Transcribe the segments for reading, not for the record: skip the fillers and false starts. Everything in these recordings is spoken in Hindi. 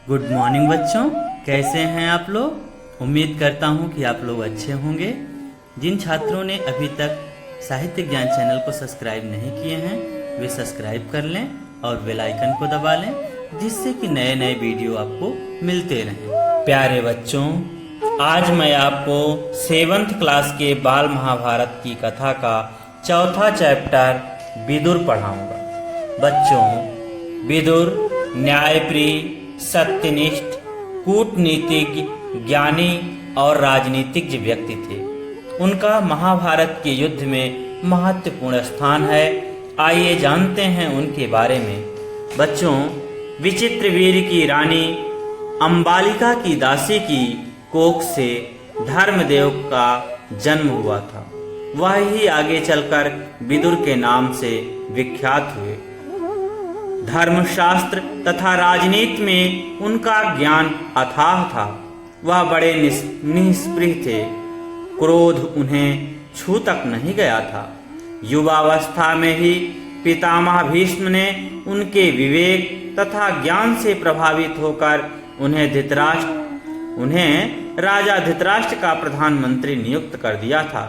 गुड मॉर्निंग बच्चों, कैसे हैं आप लोग। उम्मीद करता हूं कि आप लोग अच्छे होंगे। जिन छात्रों ने अभी तक साहित्य ज्ञान चैनल को सब्सक्राइब नहीं किए हैं वे सब्सक्राइब कर लें और बेल आइकन को दबा लें, जिससे कि नए नए वीडियो आपको मिलते रहें। प्यारे बच्चों, आज मैं आपको 7th क्लास के बाल महाभारत की कथा का चौथा चैप्टर विदुर पढ़ाऊंगा। बच्चों, विदुर न्यायप्रिय, सत्यनिष्ठ, कूटनीतिज्ञ, ज्ञानी और राजनीतिज्ञ व्यक्ति थे। उनका महाभारत के युद्ध में महत्वपूर्ण स्थान है। आइए जानते हैं उनके बारे में। बच्चों, विचित्रवीर्य की रानी अंबालिका की दासी की कोख से धर्मदेव का जन्म हुआ था। वह ही आगे चलकर विदुर के नाम से विख्यात हुए। धर्मशास्त्र तथा राजनीति में उनका ज्ञान अथाह था। वह बड़े निष्पृह थे। क्रोध उन्हें छू तक नहीं गया था। युवावस्था में ही पितामह भीष्म ने उनके विवेक तथा ज्ञान से प्रभावित होकर उन्हें राजा धृतराष्ट्र का प्रधानमंत्री नियुक्त कर दिया था।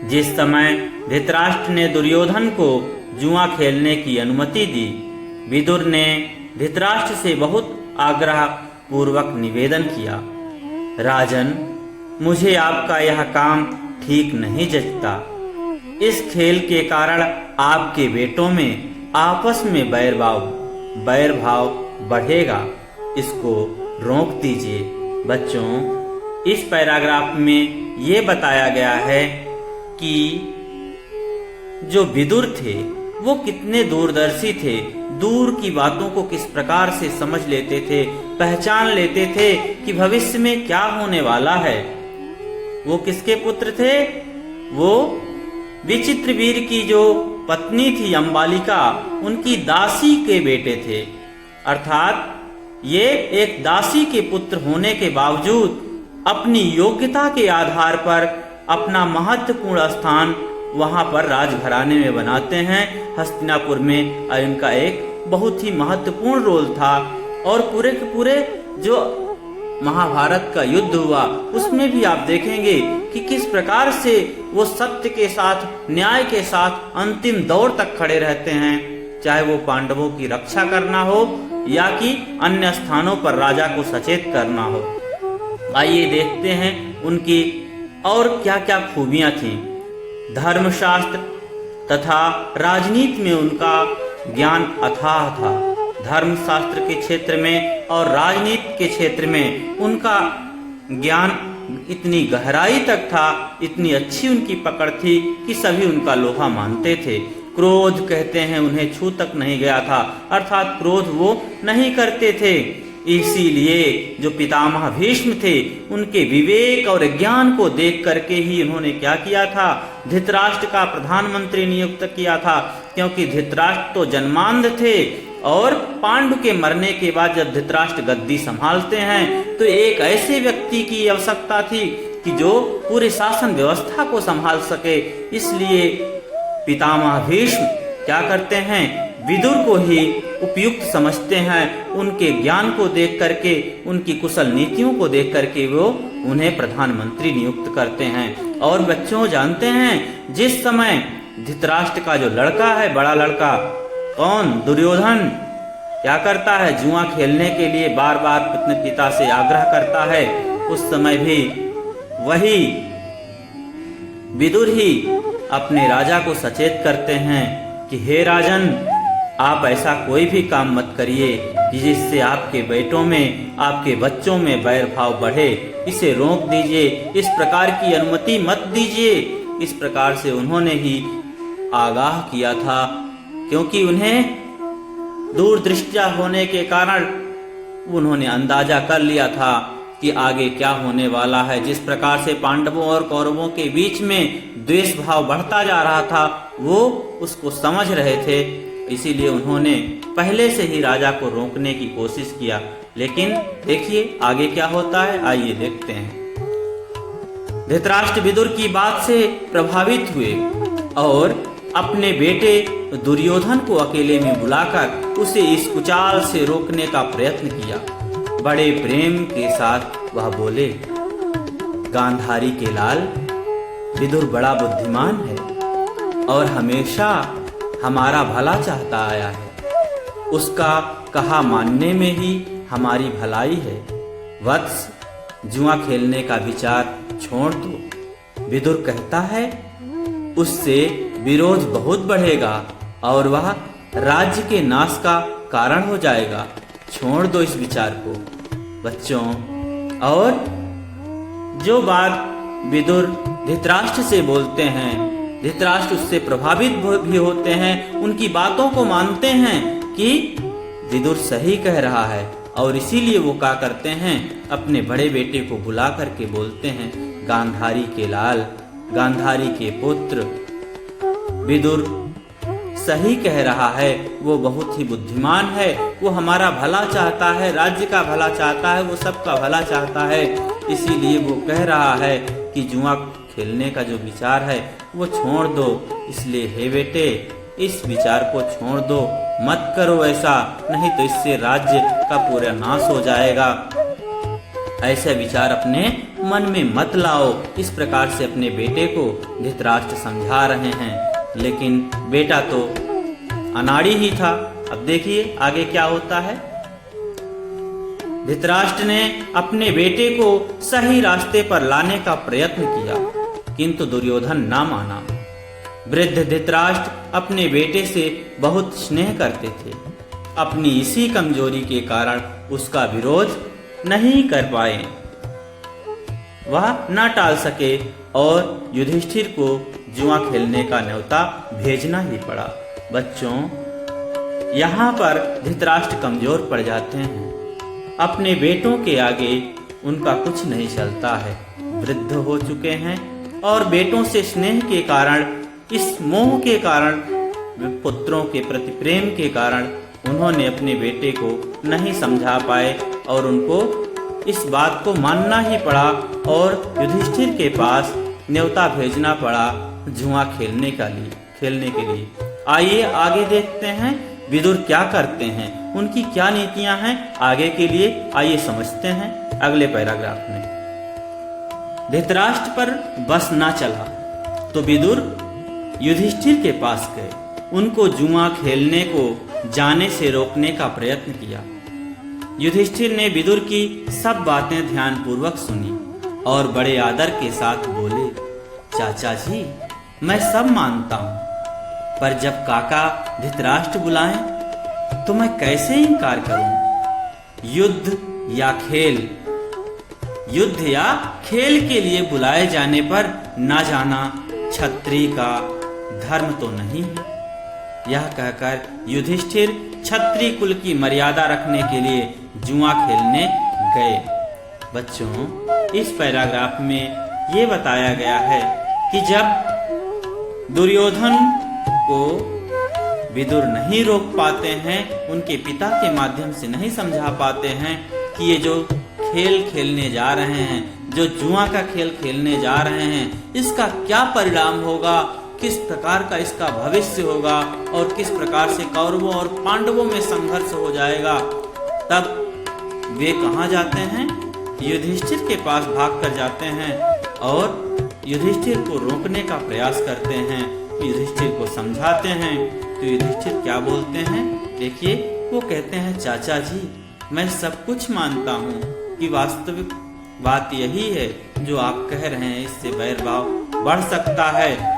जिस समय धृतराष्ट्र ने दुर्योधन को जुआ खेलने की अनुमति दी, विदुर ने धृतराष्ट्र से बहुत आग्रह पूर्वक निवेदन किया, राजन, मुझे आपका यह काम ठीक नहीं जचता। इस खेल के कारण आपके बेटों में आपस में बैर भाव बढ़ेगा। इसको रोक दीजिए। बच्चों, इस पैराग्राफ में ये बताया गया है कि जो विदुर थे वो कितने दूरदर्शी थे। दूर की बातों को किस प्रकार से समझ लेते थे, पहचान लेते थे कि भविष्य में क्या होने वाला है। वो किसके पुत्र थे? वो विचित्रवीर्य की जो पत्नी थी अंबालिका, उनकी दासी के बेटे थे। अर्थात ये एक दासी के पुत्र होने के बावजूद अपनी योग्यता के आधार पर अपना महत्वपूर्ण स्थान वहां पर राजघराने में बनाते हैं, हस्तिनापुर में। और इनका एक बहुत ही महत्वपूर्ण रोल था। और पूरे के पूरे जो महाभारत का युद्ध हुआ उसमें भी आप देखेंगे कि किस प्रकार से वो सत्य के साथ, न्याय के साथ अंतिम दौर तक खड़े रहते हैं, चाहे वो पांडवों की रक्षा करना हो या कि अन्य स्थानों पर राजा को सचेत करना हो। आइए देखते हैं उनकी और क्या क्या खूबियां थीं। धर्मशास्त्र तथा राजनीति में उनका ज्ञान अथाह था। धर्मशास्त्र के क्षेत्र में और राजनीति के क्षेत्र में उनका ज्ञान इतनी गहराई तक था, इतनी अच्छी उनकी पकड़ थी कि सभी उनका लोहा मानते थे। क्रोध कहते हैं उन्हें छू तक नहीं गया था, अर्थात क्रोध वो नहीं करते थे। इसीलिए जो पितामह भीष्म थे उनके विवेक और ज्ञान को देख करके ही उन्होंने क्या किया था, धृतराष्ट्र का प्रधानमंत्री नियुक्त किया था। क्योंकि धृतराष्ट्र तो जन्मांध थे और पांडु के मरने के बाद जब धृतराष्ट्र गद्दी संभालते हैं तो एक ऐसे व्यक्ति की आवश्यकता थी कि जो पूरे शासन व्यवस्था को संभाल सके। इसलिए पितामह भीष्म क्या करते हैं, विदुर को ही उपयुक्त समझते हैं। उनके ज्ञान को देख करके, उनकी कुशल नीतियों को देख करके वो उन्हें प्रधानमंत्री नियुक्त करते हैं। और बच्चों, जानते हैं जिस समय धृतराष्ट्र का जो लड़का है, बड़ा लड़का, कौन, दुर्योधन, क्या करता है, जुआ खेलने के लिए बार बार अपने पिता से आग्रह करता है। उस समय भी वही विदुर ही अपने राजा को सचेत करते हैं कि हे राजन, आप ऐसा कोई भी काम मत करिए कि जिससे आपके बेटों में, आपके बच्चों में बैर भाव बढ़े। इसे रोक दीजिए, इस प्रकार की अनुमति मत दीजिए। इस प्रकार से उन्होंने ही आगाह किया था, क्योंकि उन्हें दूरदृष्टिया होने के कारण उन्होंने अंदाजा कर लिया था कि आगे क्या होने वाला है। जिस प्रकार से पांडवों और कौरवों के बीच में द्वेष भाव बढ़ता जा रहा था, वो उसको समझ रहे थे। इसीलिए उन्होंने पहले से ही राजा को रोकने की कोशिश किया। लेकिन देखिए आगे क्या होता है, आइए देखते हैं। धृतराष्ट्र विदुर की बात से प्रभावित हुए और अपने बेटे दुर्योधन को अकेले में बुलाकर उसे इस कुचाल से रोकने का प्रयत्न किया। बड़े प्रेम के साथ वह बोले, गांधारी के लाल, विदुर बड़ा बुद्धिमान है और हमेशा हमारा भला चाहता आया है। उसका कहा मानने में ही हमारी भलाई है। वत्स, जुआ खेलने का विचार छोड़ दो। विदुर कहता है उससे विरोध बहुत बढ़ेगा और वह राज्य के नाश का कारण हो जाएगा। छोड़ दो इस विचार को। बच्चों, और जो बात विदुर धृतराष्ट्र से बोलते हैं, धृतराष्ट्र उससे प्रभावित भी होते हैं, उनकी बातों को मानते हैं कि विदुर सही कह रहा है, और इसीलिए वो क्या करते हैं, अपने बड़े बेटे को बुला करके बोलते हैं, गांधारी के लाल, गांधारी के पुत्र, विदुर सही कह रहा है, वो बहुत ही बुद्धिमान है, वो हमारा भला चाहता है, राज्य का भला चाहता है, वो सबका भला चाहता है। इसीलिए वो कह रहा है कि जुआ खेलने का जो विचार है वो छोड़ दो। इसलिए हे बेटे, इस विचार को छोड़ दो, मत करो ऐसा, नहीं तो इससे राज्य का पूरा नाश हो जाएगा। ऐसे विचार अपने मन में मत लाओ। इस प्रकार से अपने बेटे को धृतराष्ट्र समझा रहे हैं, लेकिन बेटा तो अनाड़ी ही था। अब देखिए आगे क्या होता है। धृतराष्ट्र ने अपने बेटे को सही रास्ते पर लाने का प्रयत्न किया, किंतु दुर्योधन ना माना। वृद्ध धृतराष्ट्र अपने बेटे से बहुत स्नेह करते थे। अपनी इसी कमजोरी के कारण उसका विरोध नहीं कर पाए, वह न टाल सके और युधिष्ठिर को जुआ खेलने का न्योता भेजना ही पड़ा। बच्चों, यहाँ पर धृतराष्ट्र कमजोर पड़ जाते हैं। अपने बेटों के आगे उनका कुछ नहीं चलता है। वृद्ध हो चुके हैं और बेटों से स्नेह के कारण, इस मोह के कारण, पुत्रों के प्रति प्रेम के कारण उन्होंने अपने बेटे को नहीं समझा पाए और उनको इस बात को मानना ही पड़ा और युधिष्ठिर के पास न्योता भेजना पड़ा जुआ खेलने के लिए। आइए आगे देखते हैं विदुर क्या करते हैं, उनकी क्या नीतियां हैं आगे के लिए, आइए समझते हैं अगले पैराग्राफ में। धृतराष्ट्र पर बस ना चला तो विदुर युधिष्ठिर के पास गए, उनको जुआ खेलने को जाने से रोकने का प्रयत्न किया। युधिष्ठिर ने विदुर की सब बातें ध्यानपूर्वक सुनी और बड़े आदर के साथ बोले, चाचा जी, मैं सब मानता हूँ, पर जब काका धृतराष्ट्र बुलाएं तो मैं कैसे इनकार करूं? युद्ध या खेल के लिए बुलाए जाने पर ना जाना क्षत्रिय का धर्म तो नहीं है। यह कहकर युधिष्ठिर क्षत्रिय कुल की मर्यादा रखने के लिए जुआ खेलने गए। बच्चों, इस पैराग्राफ में ये बताया गया है कि जब दुर्योधन को विदुर नहीं रोक पाते हैं, उनके पिता के माध्यम से नहीं समझा पाते हैं कि ये जो खेल खेलने जा रहे हैं, जो जुआ का खेल खेलने जा रहे हैं, इसका क्या परिणाम होगा, किस प्रकार का इसका भविष्य होगा और किस प्रकार से कौरवों और पांडवों में संघर्ष हो जाएगा, तब वे कहाँ जाते हैं? युधिष्ठिर के पास भाग कर जाते हैं और युधिष्ठिर को रोकने का प्रयास करते हैं, युधिष्ठिर को समझाते हैं। तो युधिष्ठिर क्या बोलते हैं, देखिए, वो कहते हैं, चाचा जी, मैं सब कुछ मानता हूँ कि वास्तविक बात यही है जो आप कह रहे हैं, इससे बैर भाव बढ़ सकता है,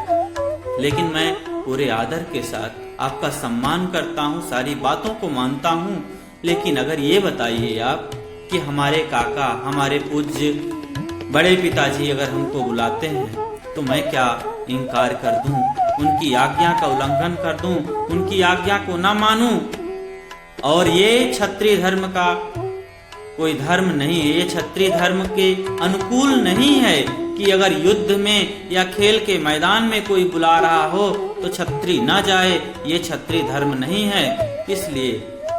लेकिन मैं पूरे आदर के साथ आपका सम्मान करता हूँ, सारी बातों को मानता हूँ। लेकिन अगर ये बताइए आप कि हमारे काका, हमारे पूज्य बड़े पिताजी अगर हमको बुलाते हैं तो मैं क्या इनकार कर दूं, उनकी आज्ञा का उल्लंघन कर दूं, उनकी आज्ञा को ना मानूं? और ये क्षत्रिय धर्म का कोई धर्म नहीं है, ये क्षत्रिय धर्म के अनुकूल नहीं है कि अगर युद्ध में या खेल के मैदान में कोई बुला रहा हो तो क्षत्रिय ना जाए, ये क्षत्रिय धर्म नहीं है। इसलिए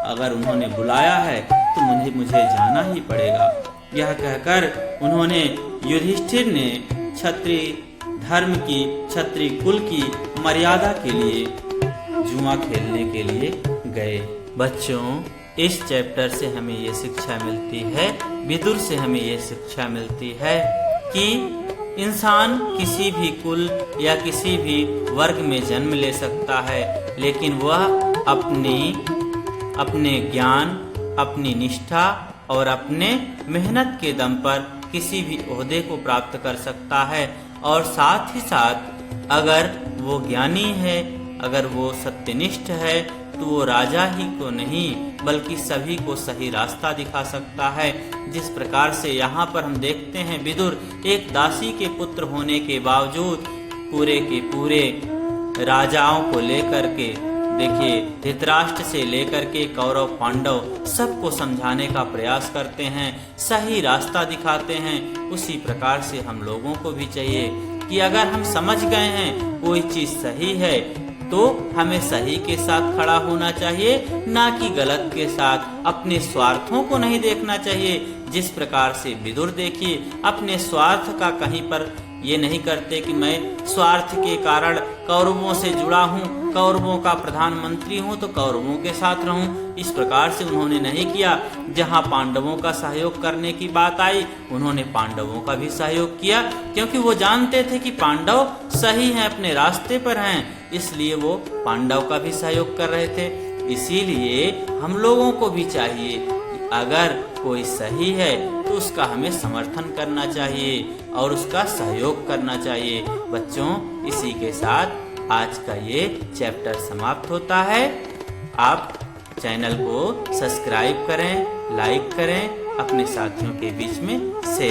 अगर उन्होंने बुलाया है तो मुझे जाना ही पड़ेगा। यह कहकर उन्होंने, युधिष्ठिर ने क्षत्रिय धर्म की, क्षत्रिय कुल की मर्यादा के लिए जुआ खेलने के लिए गए। बच्चों, इस चैप्टर से हमें ये शिक्षा मिलती है, विदुर से हमें ये शिक्षा मिलती है कि इंसान किसी भी कुल या किसी भी वर्ग में जन्म ले सकता है, लेकिन वह अपने ज्ञान, अपनी निष्ठा और अपने मेहनत के दम पर किसी भी ओहदे को प्राप्त कर सकता है। और साथ ही साथ अगर वो ज्ञानी है, अगर वो सत्यनिष्ठ है, तो वो राजा ही को नहीं बल्कि सभी को सही रास्ता दिखा सकता है। जिस प्रकार से यहाँ पर हम देखते हैं, विदुर एक दासी के पुत्र होने के बावजूद पूरे के पूरे राजाओं को लेकर के, देखिए धृतराष्ट्र से लेकर के कौरव पांडव सबको समझाने का प्रयास करते हैं, सही रास्ता दिखाते हैं। उसी प्रकार से हम लोगों को भी चाहिए कि अगर हम समझ गए हैं कोई चीज सही है तो हमें सही के साथ खड़ा होना चाहिए, ना कि गलत के साथ। अपने स्वार्थों को नहीं देखना चाहिए। जिस प्रकार से विदुर देखिए अपने स्वार्थ का कहीं पर ये नहीं करते कि मैं स्वार्थ के कारण कौरवों से जुड़ा हूँ, कौरवों का प्रधानमंत्री हूँ तो कौरवों के साथ रहूँ। इस प्रकार से उन्होंने नहीं किया। जहाँ पांडवों का सहयोग करने की बात आई, उन्होंने पांडवों का भी सहयोग किया, क्योंकि वो जानते थे कि पांडव सही हैं, अपने रास्ते पर हैं, इसलिए वो पांडव का भी सहयोग कर रहे थे। इसीलिए हम लोगों को भी चाहिए कि अगर कोई सही है तो उसका हमें समर्थन करना चाहिए और उसका सहयोग करना चाहिए। बच्चों, इसी के साथ आज का ये चैप्टर समाप्त होता है। आप चैनल को सब्सक्राइब करें, लाइक करें, अपने साथियों के बीच में शेयर